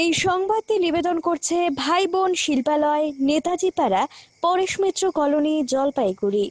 এই সংবাদটি নিবেদন করছে ভাই বোন শিল্পালয়, নেতাজি পাড়া, পরেশ মিত্র কলোনি, জলপাইগুড়ি।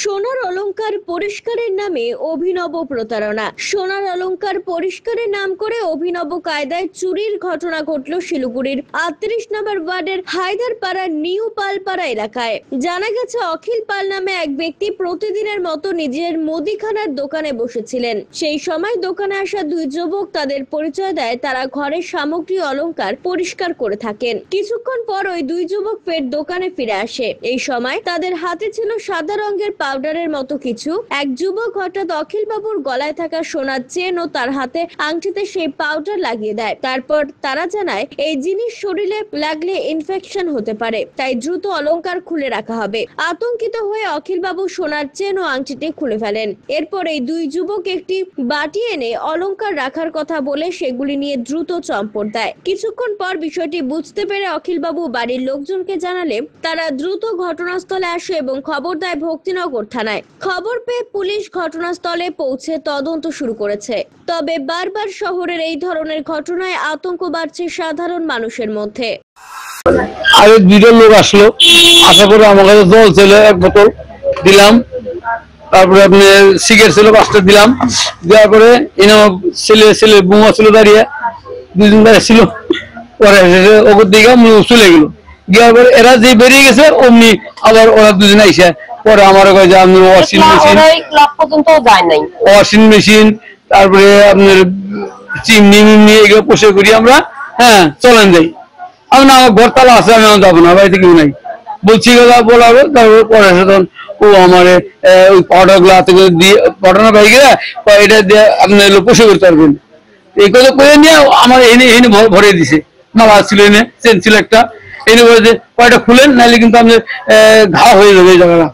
সোনার অলংকার পরিষ্কারের নামে অভিনব প্রতারণা। সোনার অলংকার পরিষ্কারের নাম করে অভিনব কায়দায় চুরির ঘটনা ঘটল শিলিগুড়ির ৩৮ নম্বর ওয়ার্ডের হায়দারপাড়া নিউ পালপাড়া এলাকায়। জানা গেছে, অখিল পাল নামে এক ব্যক্তি প্রতিদিনের মতো নিজের মুদিখানার দোকানে বসেছিলেন। সেই সময় দোকানে আসা দুই যুবক তাদের পরিচয় দেয় তারা ঘরের সামগ্রী অলংকার পরিষ্কার করে থাকেন। কিছুক্ষণ পর ওই দুই যুবক ফের দোকানে ফিরে আসে। এই সময় তাদের হাতে ছিল সাদা রঙের পাউডারের মতো কিছু। এক যুবক হঠাৎ অখিল বাবুর গলায় থাকা সোনার চেন ও তার হাতে আংটিতে সেই পাউডার লাগিয়ে দেয়। তারপর তারা জানায় এই জিনিস শরীরে লাগলে ইনফেকশন হতে পারে, তাই দ্রুত অলংকার খুলে রাখা হবে। আতঙ্কিত হয়ে অখিল বাবু সোনার চেন ও আংটিটি খুলে ফেলেন। এরপর এই দুই যুবক একটি বাটি এনে অলংকার রাখার কথা বলে সেগুলি নিয়ে দ্রুত চম্পট দেয়। কিছুক্ষণ পর বিষয়টি বুঝতে পেরে অখিল বাবু বাড়ির লোকজনকে জানালে তারা দ্রুত ঘটনাস্থলে আসে এবং খবর দেয় ভক্তিনগর থানায়। খবর পেয়ে পুলিশ ঘটনাস্থলে পৌঁছে তদন্ত শুরু করেছে। তবে বারবার শহরের এই ধরনের ঘটনায় আতঙ্ক বাড়ছে সাধারণ মানুষের মধ্যে। আরে দুজন লোক আসলো, আশা করে আমার কাছে জল ছিল এক বোতল দিলাম, তারপরে আপনি সিগারেট ছিল 5টা দিলাম, দেওয়ার পরে ছেলে বৌমা ছিল দাঁড়িয়ে, দুজন দাঁড়িয়ে ছিল। পরে ওপর দিকে চলে গেল, গিয়ার পরে এরা যে বেরিয়ে গেছে অমনি আবার ওরা দুজন আইসে পরে আমার কয় যে আপনি ওয়াশিং মেশিন তারপরে আপনার চিমনি মিমনি এগুলো পোষে করি আমরা, হ্যাঁ চলেন যাই। আমি না, আমার ঘর তালা আছে, আমি যাবো না, বাড়িতে কেউ নাই বলছি বলাবে। তারপরে পরে তখন ও আমার ওই পাউডার গুলো হাতে করে দিয়ে পাউডার পাই গেলে এটা দিয়ে আপনি পোষে করতে পারবেন, এই কথা করে নিয়ে আমার এনে এনে ভরে দিছে। মালা ছিল এনে, চেন ছিল একটা, এনে বলে যে কয়টা খুলেন নাহলে কিন্তু আপনার ঘা হয়ে যাবে এই জায়গাটা।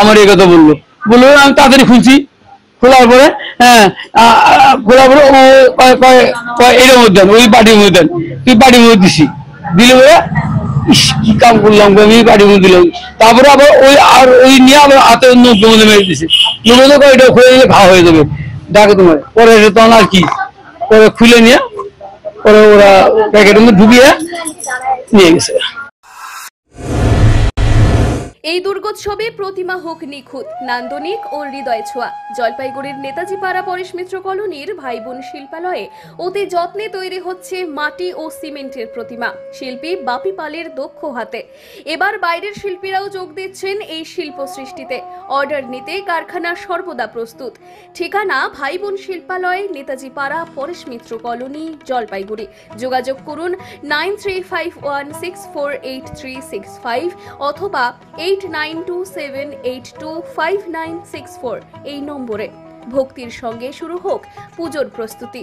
আমার এই কথা বললো আমি তাড়াতাড়ি খুলছি। খোলার পরে খোলার পরে এর মধ্যে ওই বাটির মধ্যে তুই বাটির মধ্যে দিছি, দিলে বলে কি কাম করলাম আমি বাটির মধ্যে দিলাম। তারপরে আবার ওই আর ওই নিয়ে আবার হাতে নৌকো মধ্যে মেরে দিছে, নৌকো এটা খুলে নিলে ঘা হয়ে যাবে ডাকে তোমার। পরে তখন আর কি পরে খুলে নিয়ে পরে ওরা প্যাকেটের মধ্যে ঢুকিয়ে নিয়ে গেছে। এই দুর্গোৎসবে প্রতিমা হোক নিখুঁত, নান্দনিক ও হৃদয় ছোঁয়া। জলপাইগুড়ির নেতাজি পাড়া পরেশ মিত্র কলোনির ভাই বোন শিল্পালয়ে অতি যত্নে তৈরি হচ্ছে মাটি ও সিমেন্টের প্রতিমা, শিল্পী বাপি পালের দক্ষ হাতে। এবার বাইরের শিল্পীরাও যোগ দিচ্ছেন এই শিল্প সৃষ্টিতে। অর্ডার নিতে কারখানা সর্বদা প্রস্তুত। ঠিকানা ভাই বোন শিল্পালয়, নেতাজি পাড়া, পরেশ মিত্র কলোনি, জলপাইগুড়ি। যোগাযোগ করুন 9351648365 অথবা 8927825964 এই নম্বরে। ভক্তির সঙ্গে শুরু হোক পুজোর প্রস্তুতি।